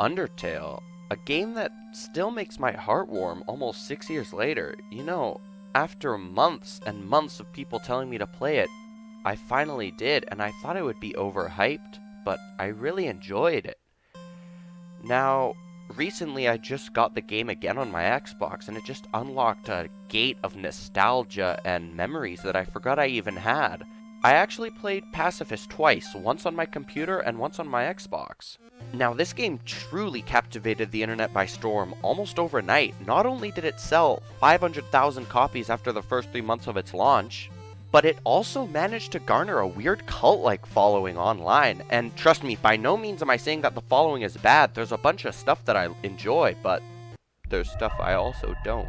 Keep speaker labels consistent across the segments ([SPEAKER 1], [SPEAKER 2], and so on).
[SPEAKER 1] Undertale, a game that still makes my heart warm almost 6 years later. After months and months of people telling me to play it, I finally did, and I thought it would be overhyped, but I really enjoyed it. Now, recently I just got the game again on my Xbox, and it just unlocked a gate of nostalgia and memories that I forgot I even had. I actually played Pacifist twice, once on my computer and once on my Xbox. Now, this game truly captivated the internet by storm almost overnight. Not only did it sell 500,000 copies after the first 3 months of its launch, but it also managed to garner a weird cult-like following online. And trust me, by no means am I saying that the following is bad. There's a bunch of stuff that I enjoy, but there's stuff I also don't.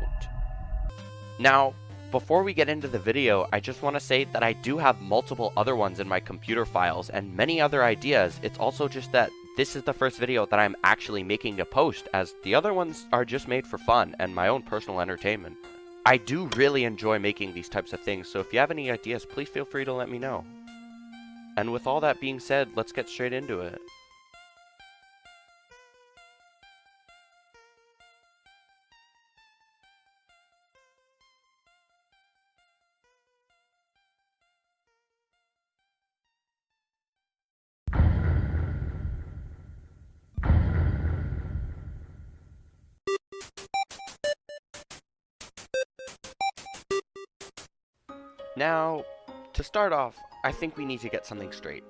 [SPEAKER 1] Now, before we get into the video, I just want to say that I do have multiple other ones in my computer files and many other ideas. It's also just that this is the first video that I'm actually making to post, as the other ones are just made for fun and my own personal entertainment. I do really enjoy making these types of things, so if you have any ideas, please feel free to let me know. And with all that being said, let's get straight into it. Now, to start off, I think we need to get something straight.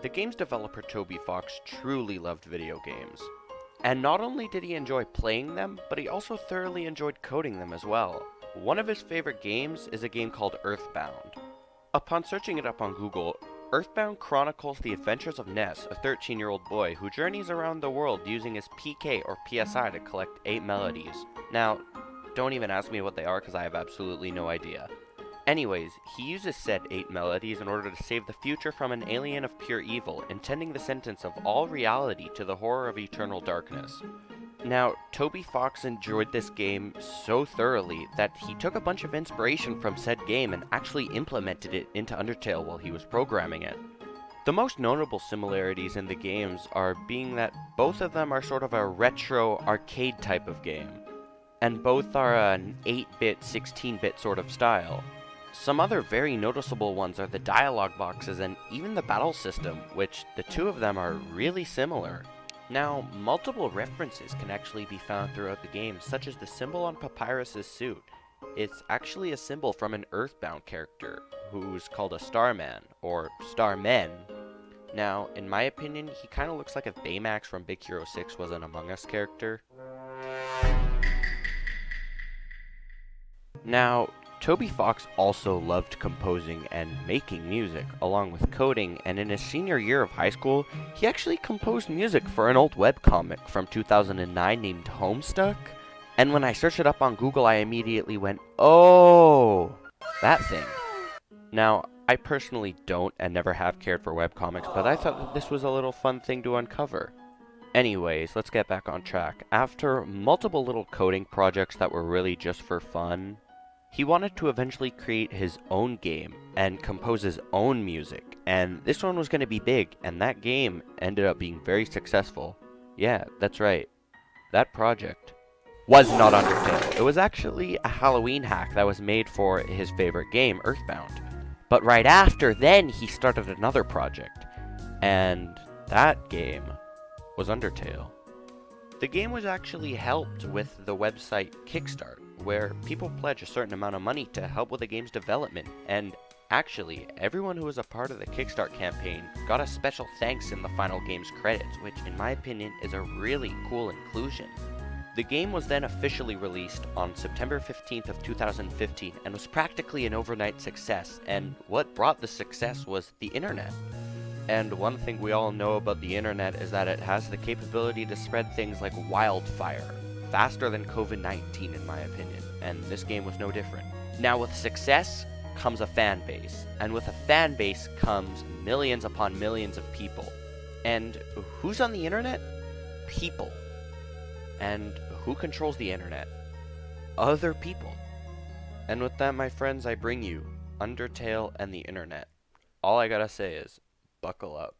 [SPEAKER 1] The game's developer Toby Fox truly loved video games. And not only did he enjoy playing them, but he also thoroughly enjoyed coding them as well. One of his favorite games is a game called Earthbound. Upon searching it up on Google, Earthbound chronicles the adventures of Ness, a 13-year-old boy who journeys around the world using his PK or PSI to collect 8 melodies. Now, don't even ask me what they are because I have absolutely no idea. Anyways, he uses said 8 melodies in order to save the future from an alien of pure evil, intending the sentence of all reality to the horror of eternal darkness. Now, Toby Fox enjoyed this game so thoroughly that he took a bunch of inspiration from said game and actually implemented it into Undertale while he was programming it. The most notable similarities in the games are being that both of them are sort of a retro arcade type of game, and both are an 8-bit, 16-bit sort of style. Some other very noticeable ones are the dialogue boxes and even the battle system, which the two of them are really similar. Now, multiple references can actually be found throughout the game, such as the symbol on Papyrus's suit. It's actually a symbol from an Earthbound character, who's called a Starman, or Starmen. Now, in my opinion, he kinda looks like if Baymax from Big Hero 6 was an Among Us character. Now, Toby Fox also loved composing and making music, along with coding, and in his senior year of high school, he actually composed music for an old webcomic from 2009 named Homestuck. And when I searched it up on Google, I immediately went, oh, that thing. Now, I personally don't and never have cared for webcomics, but I thought that this was a little fun thing to uncover. Anyways, let's get back on track. After multiple little coding projects that were really just for fun, he wanted to eventually create his own game and compose his own music, and this one was going to be big, and that game ended up being very successful. Yeah, that's right. That project was not Undertale. It was actually a Halloween hack that was made for his favorite game, Earthbound. But right after then, he started another project, and that game was Undertale. The game was actually helped with the website Kickstart, where people pledge a certain amount of money to help with the game's development, and actually, everyone who was a part of the Kickstart campaign got a special thanks in the final game's credits, which in my opinion is a really cool inclusion. The game was then officially released on September 15th of 2015 and was practically an overnight success, and what brought the success was the internet. And one thing we all know about the internet is that it has the capability to spread things like wildfire, faster than COVID-19 in my opinion, and this game was no different. Now with success comes a fan base, and with a fan base comes millions upon millions of people. And who's on the internet? People. And who controls the internet? Other people. And with that, my friends, I bring you Undertale and the Internet. All I gotta say is, buckle up.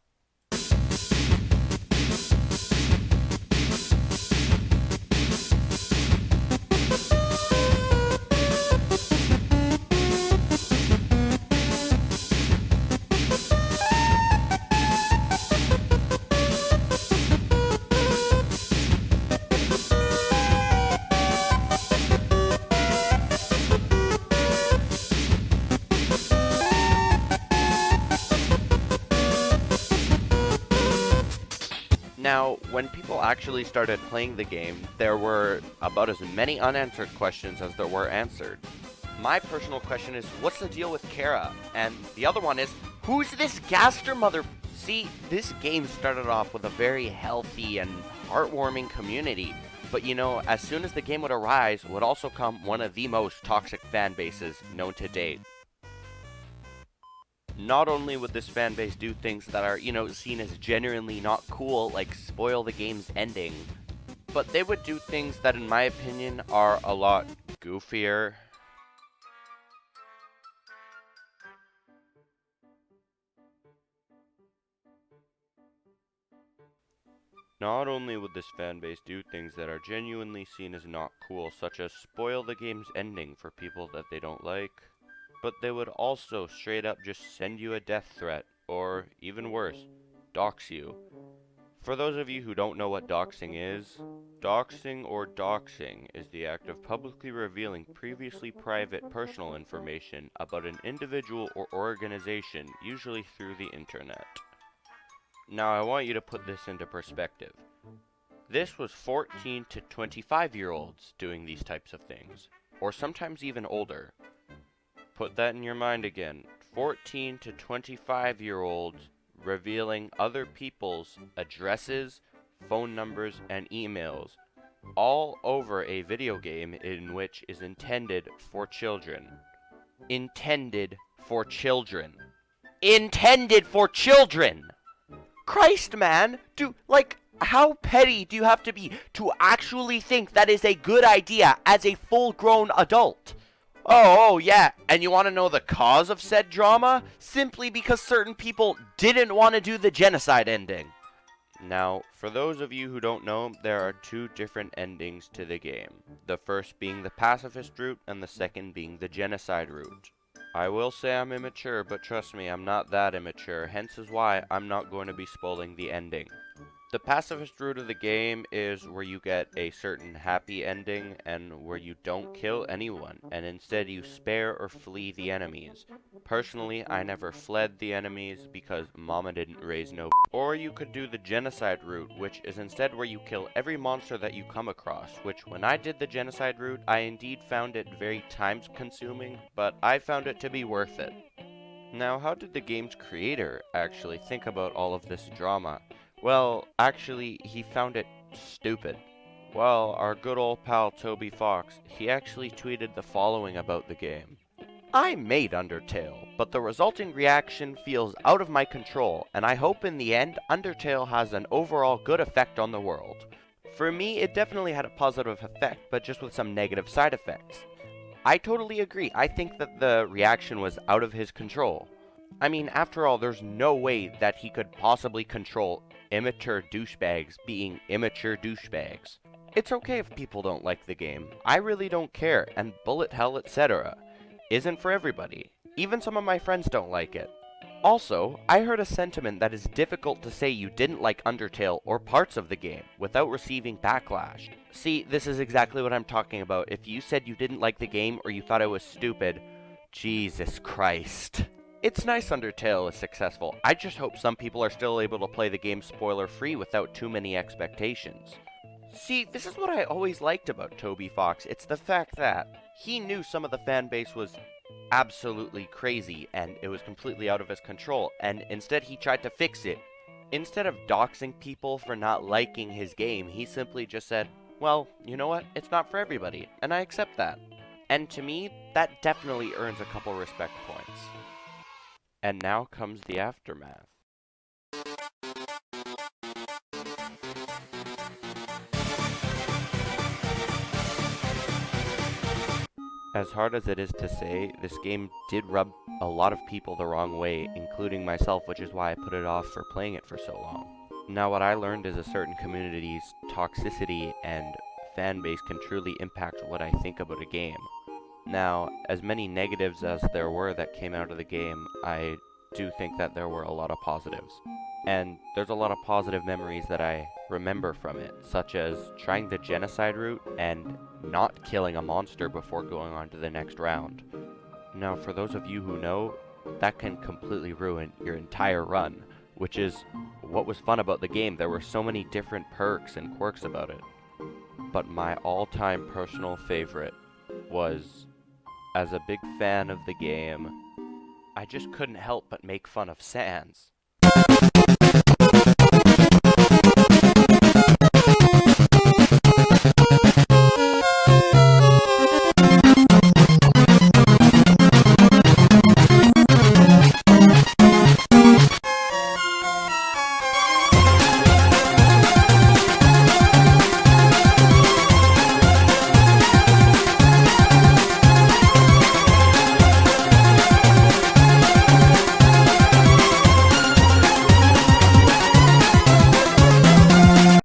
[SPEAKER 1] when people actually started playing the game, there were about as many unanswered questions as there were answered. My personal question is, what's the deal with Kara? And the other one is, who's this Gaster mother... See, this game started off with a very healthy and heartwarming community. But you know, as soon as the game would arise, would also come one of the most toxic fan bases known to date. Not only would this fan base do things that are, seen as genuinely not cool, like spoil the game's ending, but they would do things that, in my opinion, are a lot goofier. Not only would this fanbase do things that are genuinely seen as not cool, such as spoil the game's ending for people that they don't like, but they would also straight up just send you a death threat, or even worse, dox you. For those of you who don't know what doxing is, doxing or doxing is the act of publicly revealing previously private personal information about an individual or organization, usually through the internet. Now, I want you to put this into perspective. This was 14 to 25-year-olds doing these types of things, or sometimes even older. Put that in your mind again. 14 to 25-year-olds revealing other people's addresses, phone numbers, and emails, all over a video game in which is intended for children. Intended for children. Intended for children! Christ, man! How petty do you have to be to actually think that is a good idea as a full-grown adult? Oh, yeah, and you want to know the cause of said drama? Simply because certain people didn't want to do the genocide ending. Now, for those of you who don't know, there are two different endings to the game. The first being the pacifist route, and the second being the genocide route. I will say I'm immature, but trust me, I'm not that immature, hence is why I'm not going to be spoiling the ending. The pacifist route of the game is where you get a certain happy ending and where you don't kill anyone, and instead you spare or flee the enemies. Personally, I never fled the enemies because mama didn't raise no. Or you could do the genocide route, which is instead where you kill every monster that you come across, which when I did the genocide route, I indeed found it very time-consuming, but I found it to be worth it. Now, how did the game's creator actually think about all of this drama? Well, actually, he found it stupid. Well, our good old pal Toby Fox, he actually tweeted the following about the game. I made Undertale, but the resulting reaction feels out of my control, and I hope in the end Undertale has an overall good effect on the world. For me, it definitely had a positive effect, but just with some negative side effects. I totally agree. I think that the reaction was out of his control. I mean, after all, there's no way that he could possibly control immature douchebags being immature douchebags. It's okay if people don't like the game. I really don't care, and bullet hell, etc. isn't for everybody. Even some of my friends don't like it. Also, I heard a sentiment that is difficult to say you didn't like Undertale or parts of the game without receiving backlash. See, this is exactly what I'm talking about. If you said you didn't like the game or you thought it was stupid, Jesus Christ. It's nice Undertale is successful. I just hope some people are still able to play the game spoiler-free without too many expectations. See, this is what I always liked about Toby Fox. It's the fact that he knew some of the fan base was absolutely crazy and it was completely out of his control, and instead he tried to fix it. Instead of doxing people for not liking his game, he simply just said, well, you know what, it's not for everybody, and I accept that. And to me, that definitely earns a couple respect points. And now comes the aftermath. As hard as it is to say, this game did rub a lot of people the wrong way, including myself, which is why I put it off for playing it for so long. Now, what I learned is a certain community's toxicity and fan base can truly impact what I think about a game. Now, as many negatives as there were that came out of the game, I do think that there were a lot of positives. And there's a lot of positive memories that I remember from it, such as trying the genocide route and not killing a monster before going on to the next round. Now, for those of you who know, that can completely ruin your entire run. which is what was fun about the game. There were so many different perks and quirks about it. But my all-time personal favorite was, as a big fan of the game, I just couldn't help but make fun of Sans.